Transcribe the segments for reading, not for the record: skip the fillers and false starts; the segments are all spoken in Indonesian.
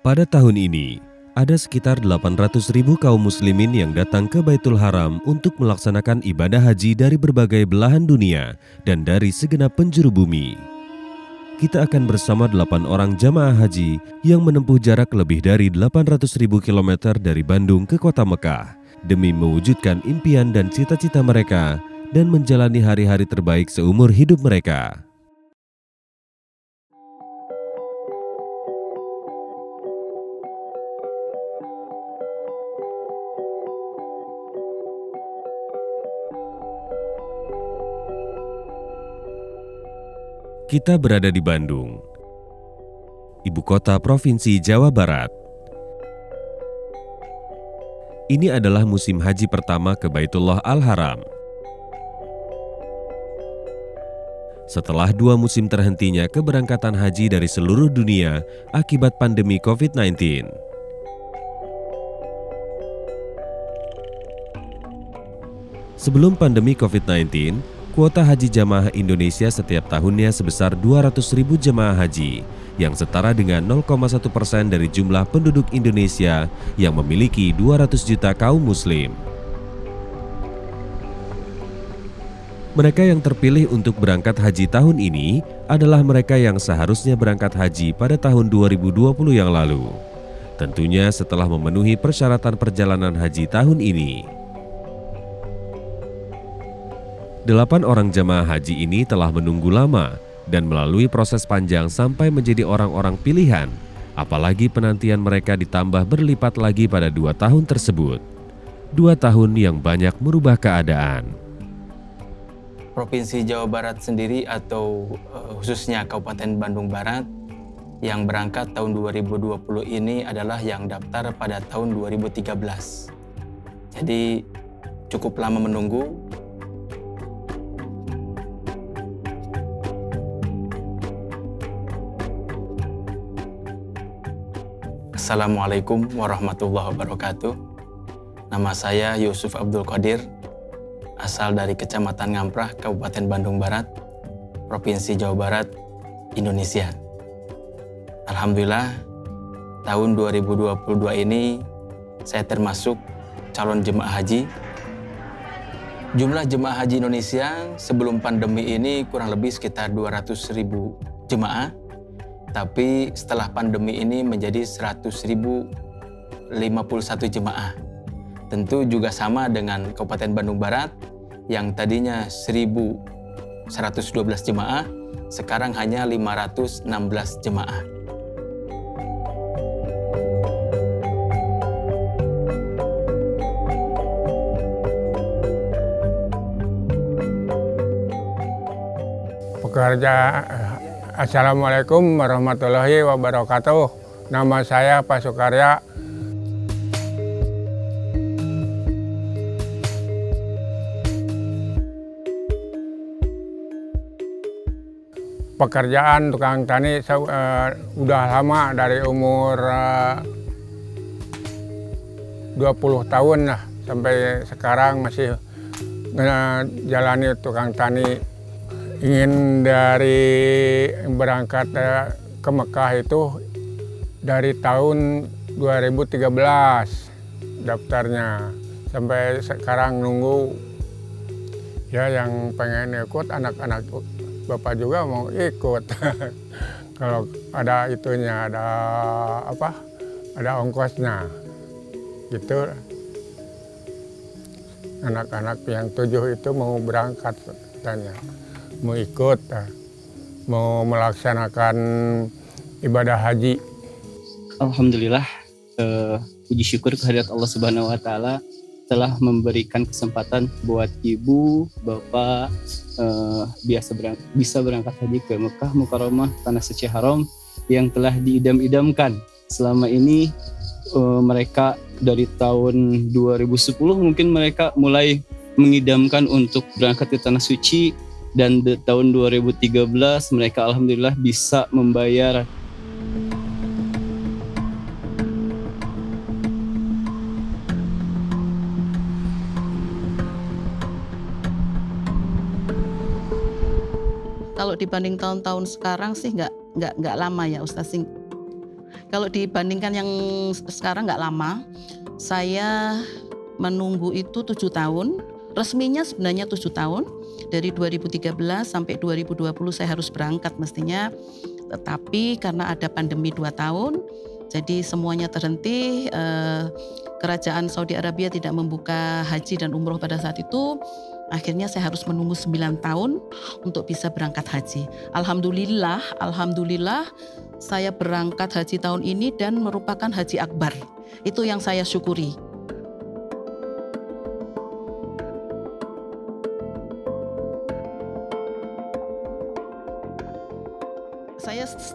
Pada tahun ini, ada sekitar 800.000 kaum muslimin yang datang ke Baitul Haram untuk melaksanakan ibadah haji dari berbagai belahan dunia dan dari segenap penjuru bumi. Kita akan bersama 8 orang jamaah haji yang menempuh jarak lebih dari 800.000 km dari Bandung ke kota Mekah demi mewujudkan impian dan cita-cita mereka dan menjalani hari-hari terbaik seumur hidup mereka. Kita berada di Bandung, ibu kota Provinsi Jawa Barat. Ini adalah musim haji pertama ke Baitullah Al-Haram. Setelah 2 musim terhentinya keberangkatan haji dari seluruh dunia akibat pandemi COVID-19. Sebelum pandemi COVID-19, kuota haji jamaah Indonesia setiap tahunnya sebesar 200.000 jemaah haji, yang setara dengan 0,1% dari jumlah penduduk Indonesia yang memiliki 200 juta kaum muslim. Mereka yang terpilih untuk berangkat haji tahun ini adalah mereka yang seharusnya berangkat haji pada tahun 2020 yang lalu. Tentunya setelah memenuhi persyaratan perjalanan haji tahun ini. 8 orang jamaah haji ini telah menunggu lama dan melalui proses panjang sampai menjadi orang-orang pilihan, apalagi penantian mereka ditambah berlipat lagi pada 2 tahun tersebut. 2 tahun yang banyak merubah keadaan. Provinsi Jawa Barat sendiri atau khususnya Kabupaten Bandung Barat yang berangkat tahun 2020 ini adalah yang daftar pada tahun 2013. Jadi cukup lama menunggu. Assalamualaikum warahmatullahi wabarakatuh. Nama saya Yusuf Abdul Qadir, asal dari Kecamatan Ngamprah, Kabupaten Bandung Barat, Provinsi Jawa Barat, Indonesia. Alhamdulillah, tahun 2022 ini saya termasuk calon jemaah haji. Jumlah jemaah haji Indonesia sebelum pandemi ini kurang lebih sekitar 200.000 jemaah. Tapi setelah pandemi ini menjadi 100.051 jemaah. Tentu juga sama dengan Kabupaten Bandung Barat yang tadinya 1.112 jemaah, sekarang hanya 516 jemaah. Assalamualaikum warahmatullahi wabarakatuh. Nama saya Pak Sukarya. Pekerjaan tukang tani udah lama, dari umur 20 tahun lah sampai sekarang masih jalani tukang tani. Ingin dari berangkat ke Mekah itu dari tahun 2013 daftarnya, sampai sekarang nunggu. Ya, yang pengen ikut anak-anak bapak juga mau ikut. Kalau ada itunya, ada ongkosnya gitu. Anak-anak yang 7 itu mau berangkat katanya, mau ikut, mau melaksanakan ibadah haji. Alhamdulillah, puji syukur kehadirat Allah Subhanahu wa Ta'ala telah memberikan kesempatan buat ibu, bapak bisa berangkat haji ke Mekah Mukarramah, Tanah Suci Haram yang telah diidam-idamkan selama ini. Mereka dari tahun 2010 mungkin mereka mulai mengidamkan untuk berangkat ke Tanah Suci. Dan di tahun 2013 mereka alhamdulillah bisa membayar. Kalau dibanding tahun-tahun sekarang sih nggak lama ya Ustaz. Kalau dibandingkan yang sekarang nggak lama, saya menunggu itu 7 tahun. Resminya sebenarnya 7 tahun. Dari 2013 sampai 2020 saya harus berangkat mestinya. Tetapi karena ada pandemi 2 tahun, jadi semuanya terhenti. Kerajaan Saudi Arabia tidak membuka haji dan umroh pada saat itu. Akhirnya saya harus menunggu 9 tahun untuk bisa berangkat haji. Alhamdulillah saya berangkat haji tahun ini dan merupakan haji akbar. Itu yang saya syukuri.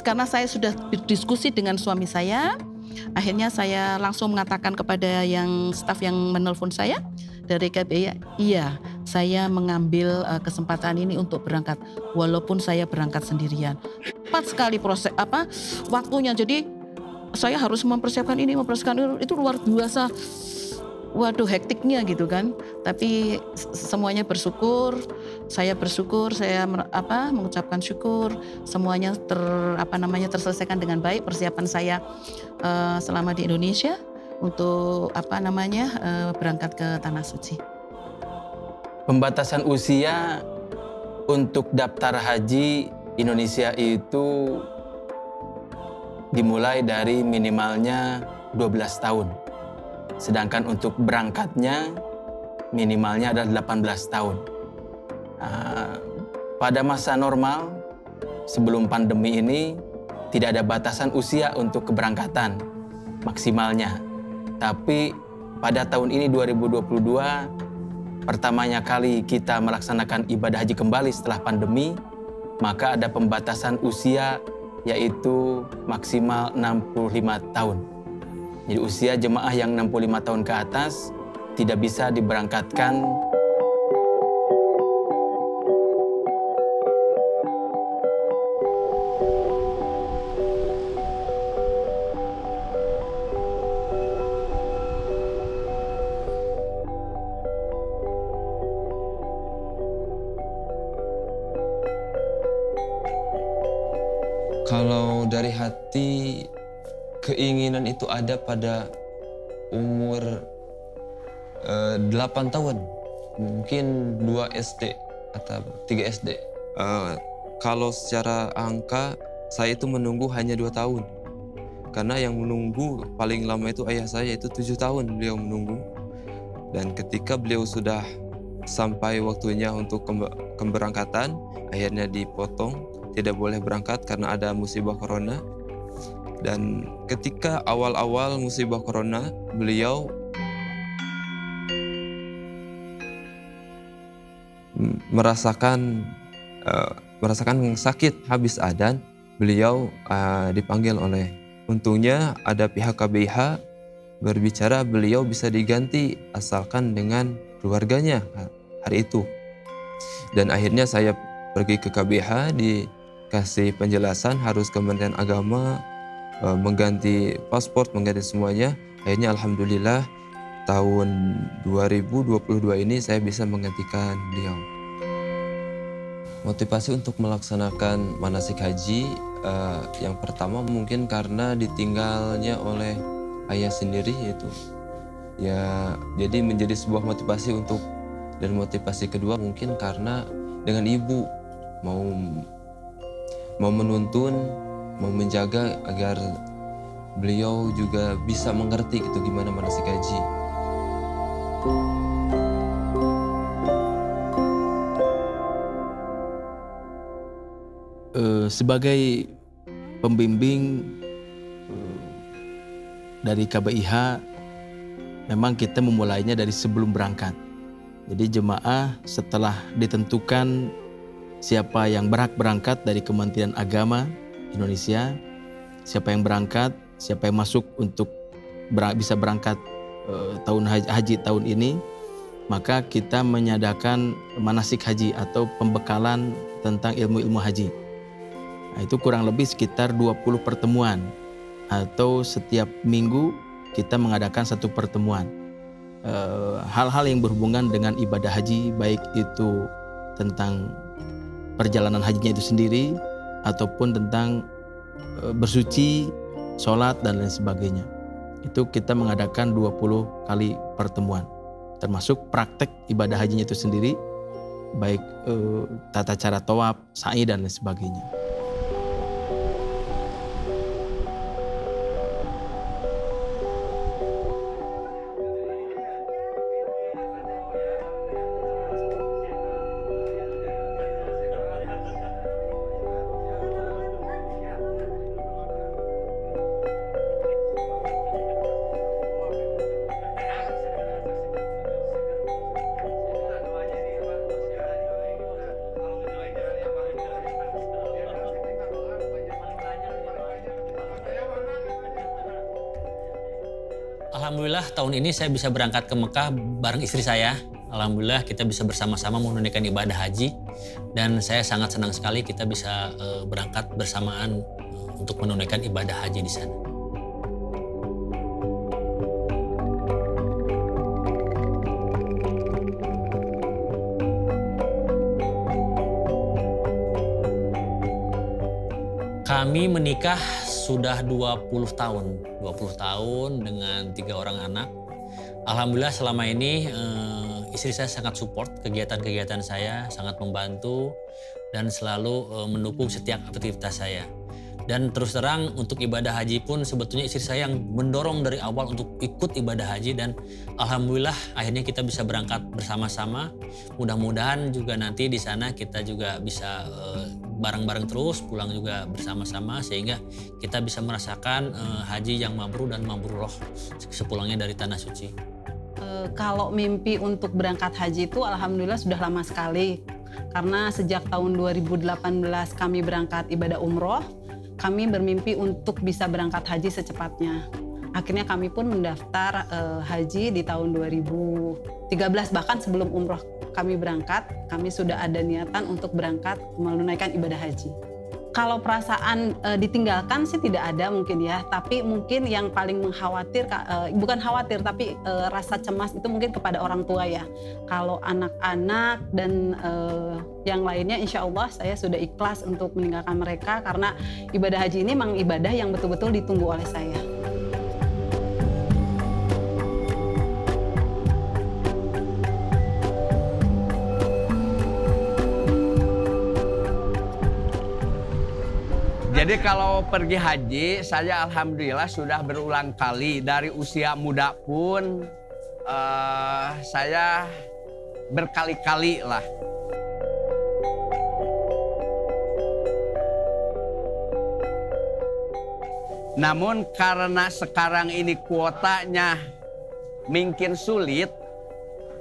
Karena saya sudah berdiskusi dengan suami saya, akhirnya saya langsung mengatakan kepada yang staf yang menelpon saya dari KBRI, iya, saya mengambil kesempatan ini untuk berangkat, walaupun saya berangkat sendirian. Cepat sekali proses waktunya, jadi saya harus mempersiapkan ini, mempersiapkan itu luar biasa. Waduh, hektiknya gitu kan. Tapi semuanya bersyukur, saya mengucapkan syukur, semuanya terselesaikan dengan baik. Persiapan saya selama di Indonesia untuk berangkat ke Tanah Suci. Pembatasan usia untuk daftar haji Indonesia itu dimulai dari minimalnya 12 tahun. Sedangkan untuk berangkatnya minimalnya adalah 18 tahun. Pada masa normal sebelum pandemi ini tidak ada batasan usia untuk keberangkatan maksimalnya. Tapi pada tahun ini 2022 pertamanya kali kita melaksanakan ibadah haji kembali setelah pandemi, maka ada pembatasan usia yaitu maksimal 65 tahun. Jadi usia jemaah yang 65 tahun ke atas tidak bisa diberangkatkan. Kalau dari hati, keinginan itu ada pada umur 8 tahun, mungkin 2 SD atau 3 SD. Kalau secara angka, saya itu menunggu hanya 2 tahun. Karena yang menunggu paling lama itu ayah saya, itu 7 tahun beliau menunggu. Dan ketika beliau sudah sampai waktunya untuk keberangkatan, akhirnya dipotong, tidak boleh berangkat karena ada musibah corona. Dan ketika awal-awal musibah corona, beliau merasakan sakit habis adzan. Beliau dipanggil oleh, untungnya ada pihak KBIH berbicara beliau bisa diganti asalkan dengan keluarganya hari itu. Dan akhirnya saya pergi ke KBIH, dikasih penjelasan harus Kementerian Agama mengganti paspor, mengganti semuanya. Akhirnya alhamdulillah tahun 2022 ini saya bisa menggantikan beliau. Motivasi untuk melaksanakan manasik haji, yang pertama mungkin karena ditinggalnya oleh ayah sendiri, yaitu ya, jadi menjadi sebuah motivasi untuk, dan motivasi kedua mungkin karena dengan ibu mau menuntun, mau menjaga agar beliau juga bisa mengerti gitu gimana manasik haji. Sebagai pembimbing dari KBIH, memang kita memulainya dari sebelum berangkat. Jadi jemaah setelah ditentukan siapa yang berhak berangkat dari Kementerian Agama Indonesia, siapa yang berangkat, siapa yang masuk untuk bisa berangkat tahun haji tahun ini, maka kita menyadakan manasik haji atau pembekalan tentang ilmu-ilmu haji. Nah, itu kurang lebih sekitar 20 pertemuan, atau setiap minggu kita mengadakan satu pertemuan. Hal-hal yang berhubungan dengan ibadah haji, baik itu tentang perjalanan hajinya itu sendiri, ataupun tentang bersuci sholat dan lain sebagainya. Itu kita mengadakan 20 kali pertemuan, termasuk praktek ibadah hajinya itu sendiri, baik tata cara tawaf, sa'i dan lain sebagainya. Alhamdulillah tahun ini saya bisa berangkat ke Mekah bareng istri saya. Alhamdulillah kita bisa bersama-sama menunaikan ibadah haji. Dan saya sangat senang sekali kita bisa berangkat bersamaan untuk menunaikan ibadah haji di sana. Kami menikah sudah 20 tahun dengan 3 orang anak. Alhamdulillah selama ini istri saya sangat support kegiatan-kegiatan saya, sangat membantu dan selalu mendukung setiap aktivitas saya. Dan terus terang untuk ibadah haji pun sebetulnya istri saya yang mendorong dari awal untuk ikut ibadah haji, dan alhamdulillah akhirnya kita bisa berangkat bersama-sama. Mudah-mudahan juga nanti di sana kita juga bisa bareng-bareng terus, pulang juga bersama-sama sehingga kita bisa merasakan haji yang mabrur dan mabrurah sepulangnya dari tanah suci. Kalau mimpi untuk berangkat haji itu alhamdulillah sudah lama sekali. Karena sejak tahun 2018 kami berangkat ibadah umroh, kami bermimpi untuk bisa berangkat haji secepatnya. Akhirnya kami pun mendaftar haji di tahun 2013, bahkan sebelum umroh kami berangkat, kami sudah ada niatan untuk berangkat menunaikan ibadah haji. Kalau perasaan ditinggalkan sih tidak ada mungkin ya, tapi mungkin yang paling mengkhawatir, bukan khawatir tapi rasa cemas itu mungkin kepada orang tua ya. Kalau anak-anak dan yang lainnya insya Allah saya sudah ikhlas untuk meninggalkan mereka, karena ibadah haji ini memang ibadah yang betul-betul ditunggu oleh saya. Jadi kalau pergi haji, saya alhamdulillah sudah berulang kali. Dari usia muda pun saya berkali-kali lah. Namun karena sekarang ini kuotanya mungkin sulit,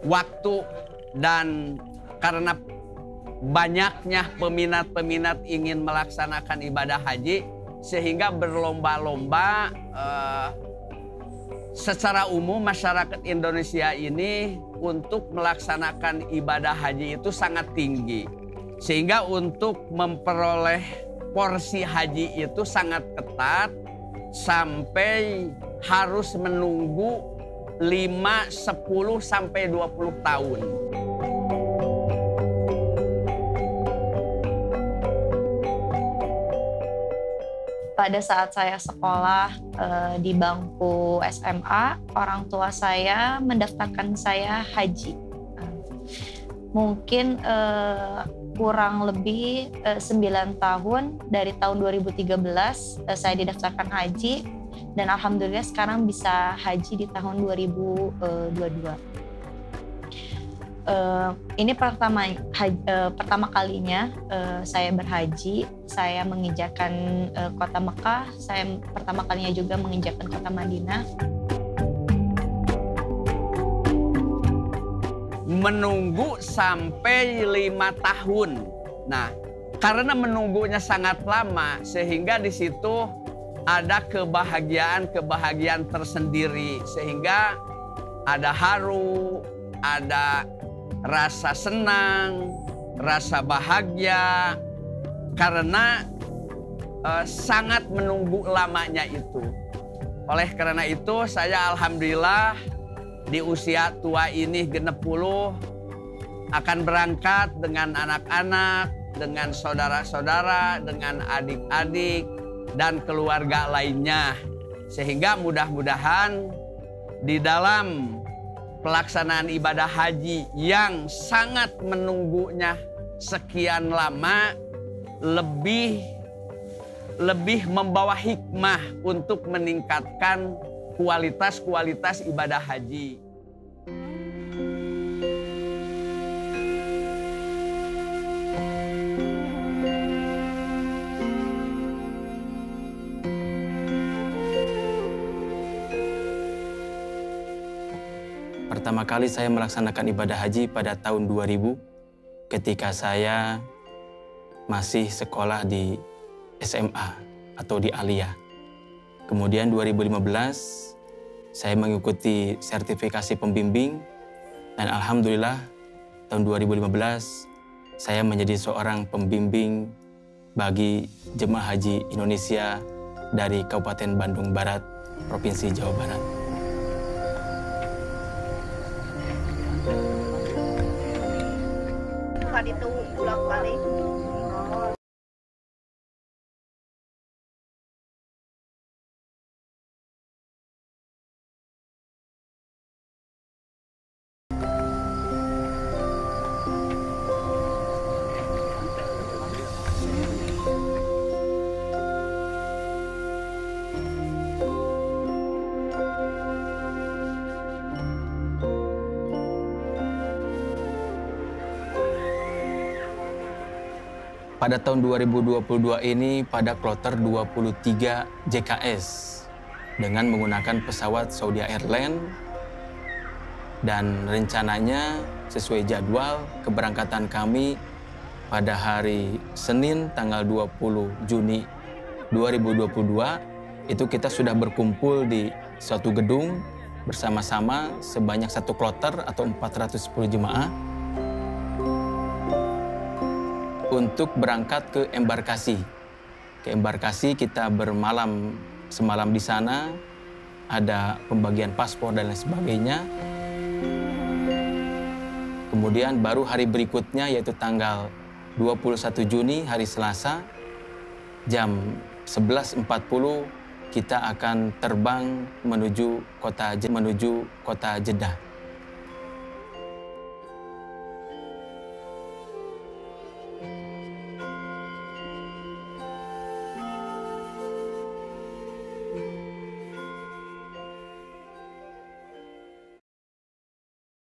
waktu dan karena banyaknya peminat-peminat ingin melaksanakan ibadah haji, sehingga berlomba-lomba secara umum masyarakat Indonesia ini untuk melaksanakan ibadah haji itu sangat tinggi. Sehingga untuk memperoleh porsi haji itu sangat ketat, sampai harus menunggu 5, 10, sampai 20 tahun. Pada saat saya sekolah di bangku SMA, orang tua saya mendaftarkan saya haji. Mungkin kurang lebih 9 tahun, dari tahun 2013 saya didaftarkan haji, dan alhamdulillah sekarang bisa haji di tahun 2022. Ini pertama kalinya saya berhaji. Saya menginjakan kota Mekah. Saya pertama kalinya juga menginjakan kota Madinah. Menunggu sampai 5 tahun. Nah, karena menunggunya sangat lama, sehingga di situ ada kebahagiaan tersendiri, sehingga ada haru, ada rasa senang, rasa bahagia, karena sangat menunggu lamanya itu. Oleh karena itu saya alhamdulillah di usia tua ini genep 10 akan berangkat dengan anak-anak, dengan saudara-saudara, dengan adik-adik dan keluarga lainnya. Sehingga mudah-mudahan di dalam pelaksanaan ibadah haji yang sangat menunggunya sekian lama lebih membawa hikmah untuk meningkatkan kualitas ibadah haji. Pertama kali saya melaksanakan ibadah haji pada tahun 2000 ketika saya masih sekolah di SMA atau di Aliyah. Kemudian 2015 saya mengikuti sertifikasi pembimbing dan alhamdulillah tahun 2015 saya menjadi seorang pembimbing bagi jemaah haji Indonesia dari Kabupaten Bandung Barat, Provinsi Jawa Barat. Itu ulang balik. Pada tahun 2022 ini pada kloter 23 JKS dengan menggunakan pesawat Saudi Airlines dan rencananya sesuai jadwal keberangkatan kami pada hari Senin tanggal 20 Juni 2022 itu kita sudah berkumpul di suatu gedung bersama-sama sebanyak satu kloter atau 410 jemaah untuk berangkat ke embarkasi. Ke embarkasi kita bermalam semalam di sana, ada pembagian paspor dan lain sebagainya. Kemudian baru hari berikutnya yaitu tanggal 21 Juni hari Selasa jam 11.40 kita akan terbang menuju kota Jeddah.